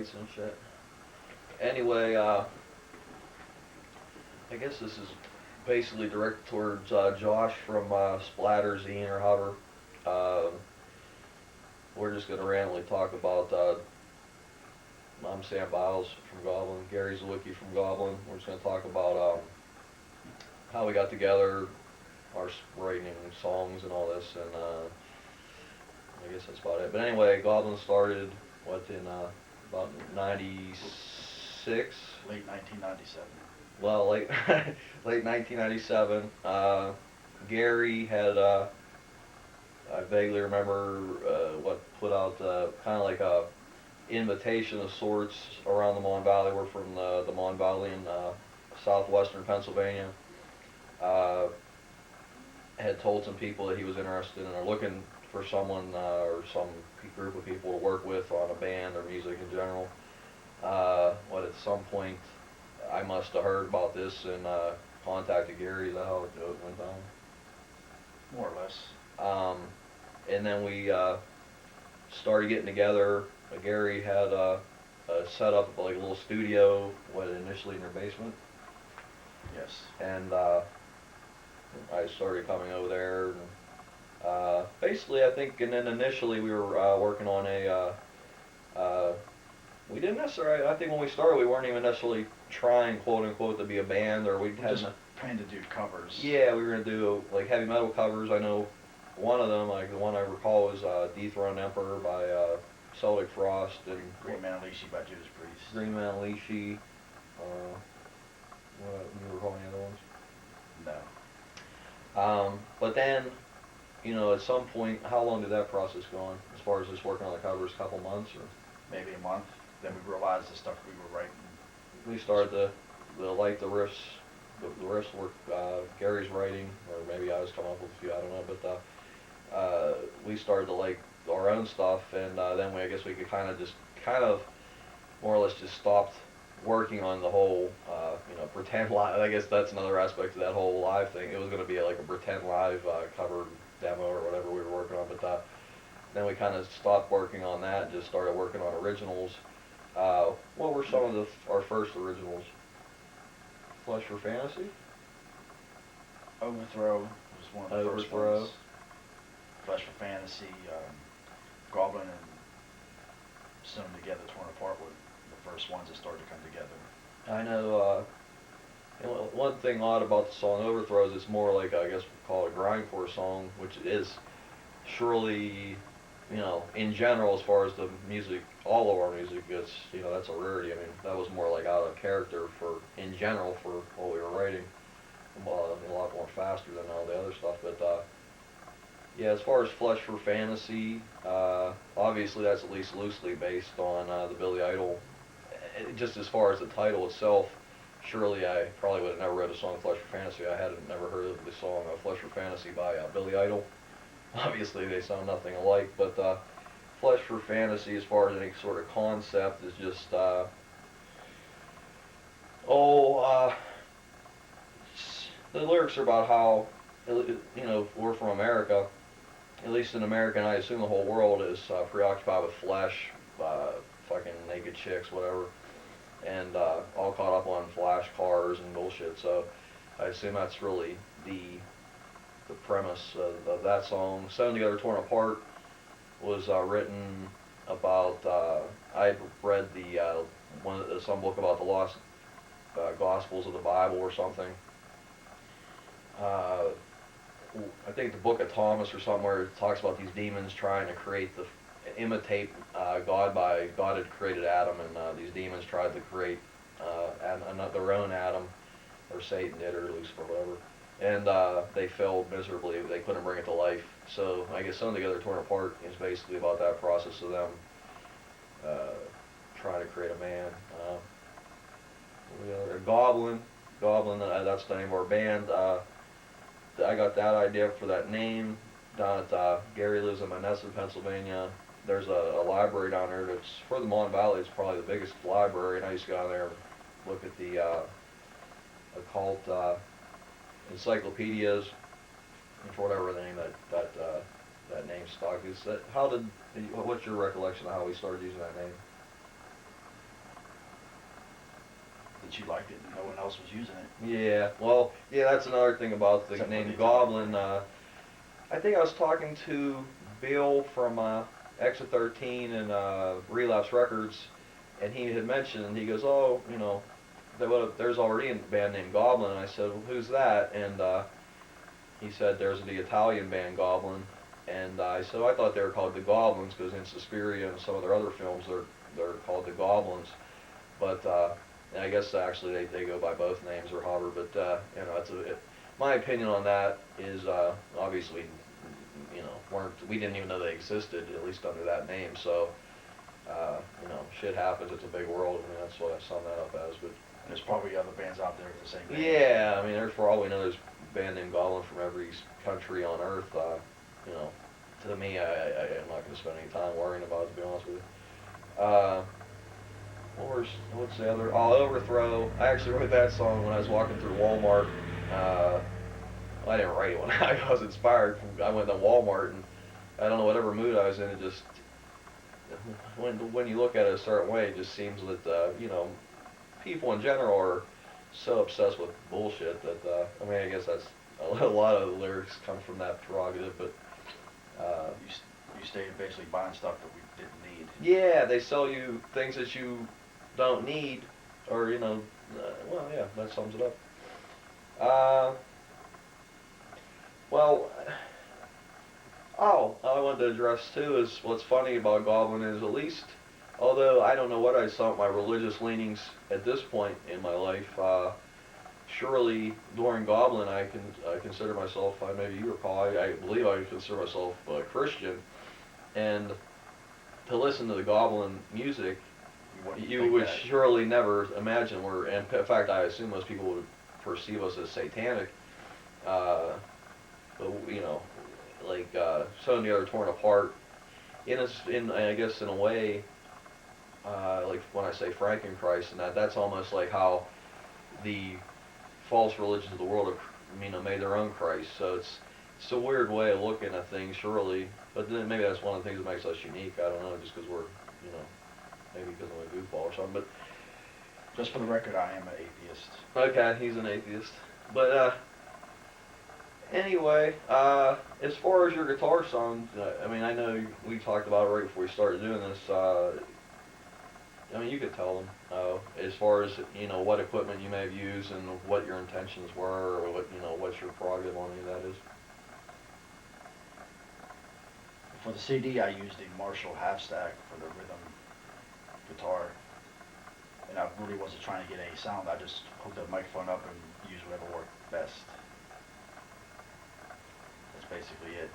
copyrights and shit. Anyway, I guess this is basically directed towards Josh from Splattered Zine or however. We're just gonna randomly talk about. I'm Sam Biles from Goblin, Gary Zywicki from Goblin. We're just gonna talk about how we got together, our writing songs and all this, and I guess that's about it. But anyway, Goblin started in about '96. Late 1997. Well, late late 1997. Gary had I vaguely remember put out kind of like a invitation of sorts around the Mon Valley. We're from the Mon Valley in southwestern Pennsylvania. Had told some people that he was interested in or looking for someone or some group of people to work with on a band or music in general. At some point I must have heard about this and contacted Gary. Is that how it went down? More or less. And then we started getting together. Gary had set up like a little studio, initially in their basement. Yes. And I started coming over there. And, basically, I think, and then initially we were working on we didn't necessarily, I think when we started, we weren't even necessarily trying, quote unquote, to be a band, or we had just trying to do covers. Yeah, we were going to do like heavy metal covers. I know one of them, like the one I recall, was Dethroned Emperor by Celtic Frost and Green Man Unleashed by Judas Priest. Green Man Unleashed. You recall any other ones? No. But then, at some point, how long did that process go on? As far as just working on the covers, a couple months or? Maybe a month. Then we realized the stuff we were writing. We started to like the riffs. The riffs were Gary's writing, or maybe I was coming up with a few. I don't know, but we started to like our own stuff, and then I guess we could kind of more or less just stopped working on the whole pretend live. I guess that's another aspect of that whole live thing. It was going to be like a pretend live cover demo or whatever we were working on, but then we kind of stopped working on that and just started working on originals. What were some of our first originals? Flesh for Fantasy? Overthrow was one of the first ones. Flesh for Fantasy, Goblin and Sewn Together, Torn Apart were the first ones that started to come together. I know, one thing odd about the song Overthrow is it's more like, I guess we call it a grindcore song, which is surely, in general, as far as the music, all of our music, it's, that's a rarity. I mean, that was more like out of character in general for what we were writing. A lot more faster than all the other stuff, but yeah, as far as Flesh for Fantasy, obviously that's at least loosely based on the Billy Idol. Just as far as the title itself, surely I probably would have never read a song Flesh for Fantasy. I had never heard of the song Flesh for Fantasy by Billy Idol. Obviously they sound nothing alike, but Flesh for Fantasy, as far as any sort of concept, is just the lyrics are about how, we're from America. At least in America, and I assume the whole world is preoccupied with flesh, fucking naked chicks, whatever, and all caught up on flash cars and bullshit. So I assume that's really the premise of that song. Sewn Together, Torn Apart was written about. I read some book about the lost Gospels of the Bible or something. I think the Book of Thomas or somewhere talks about these demons trying to imitate God God had created Adam, and these demons tried to create their own Adam, or Satan did, or Lucifer, whatever, and they failed miserably. They couldn't bring it to life. So I guess Sewn Together, Torn Apart is basically about that process of them trying to create a man. Goblin, that's the name of our band. I got that idea for that name down at Gary lives in Menneson, Pennsylvania. There's a library down there that's for the Mon Valley. It's probably the biggest library, and I used to go down there and look at the occult encyclopedias, and for whatever name that name stuck. What's your recollection of how we started using that name? that you liked it and no one else was using it. Yeah, well, yeah, that's another thing about the Except for name the Goblin. Italian. I think I was talking to Bill from Ecocentric and Relapse Records, and he had mentioned, he goes, oh, you know, there's already a band named Goblin. And I said, well, who's that? And he said, there's the Italian band Goblin. And I said, I thought they were called the Goblins because in Suspiria and some of their other films, they're called the Goblins. But and I guess actually they go by both names or however. But you know, my opinion on that is obviously, you know, we didn't even know they existed, at least under that name. So you know, shit happens. It's a big world. I mean, that's what I sum that up as. But There's probably other bands out there with the same name. yeah, I mean, there's for all we know, there's a band named Goblin from every country on Earth. You know, to me, I'm not going to spend any time worrying about it, to be honest with you. What's the other? Oh, Overthrow. I actually wrote that song when I was walking through Walmart. Well, I didn't write it when I was inspired. I went to Walmart and I don't know, whatever mood I was in, it just, when you look at it a certain way, it just seems that, you know, people in general are so obsessed with bullshit that, I mean, I guess that's, a lot of the lyrics come from that prerogative, but, You stayed basically buying stuff that we didn't need. yeah, they sell you things that you don't need, or, you know, well, yeah, that sums it up. Well, I wanted to address too is what's funny about Goblin is, at least, although I don't know what I saw my religious leanings at this point in my life, surely during Goblin I consider myself, maybe you recall, I believe I consider myself Christian, and to listen to the Goblin music, you would surely never imagine and in fact I assume most people would perceive us as satanic, but you know, like So and the Other Torn Apart, I guess in a way, like when I say Frankenchrist, and that's almost like how the false religions of the world have, you know, made their own Christ. So it's a weird way of looking at things, surely. But then maybe that's one of the things that makes us unique. I don't know, just because we're, you know, maybe because I'm a goofball or something. But just for the record, I am an atheist. okay, he's an atheist. But anyway, as far as your guitar songs, I mean, I know we talked about it right before we started doing this. I mean, you could tell them, as far as, you know, what equipment you may have used and what your intentions were, or what, you know, what's your prerogative on any of that is. For the CD, I used a Marshall half stack for the rhythm guitar, and I really wasn't trying to get any sound. I just hooked the microphone up and used whatever worked best. That's basically it.